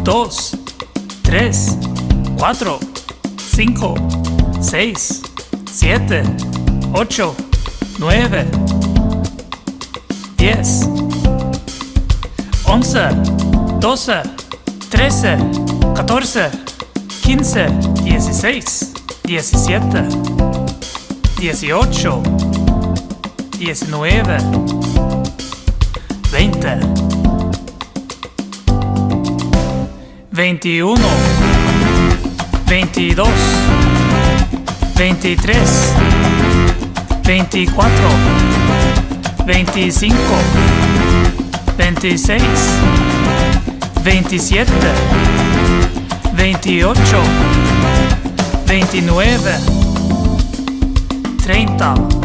2, 3, 4, 5, 6, 7, 8, 9, 10, 11, 12, 13, 14, 15, 16, 17, 18, 19, 20, 21, 22, 23, 24, 25, 26, 27, 28, 29, 30,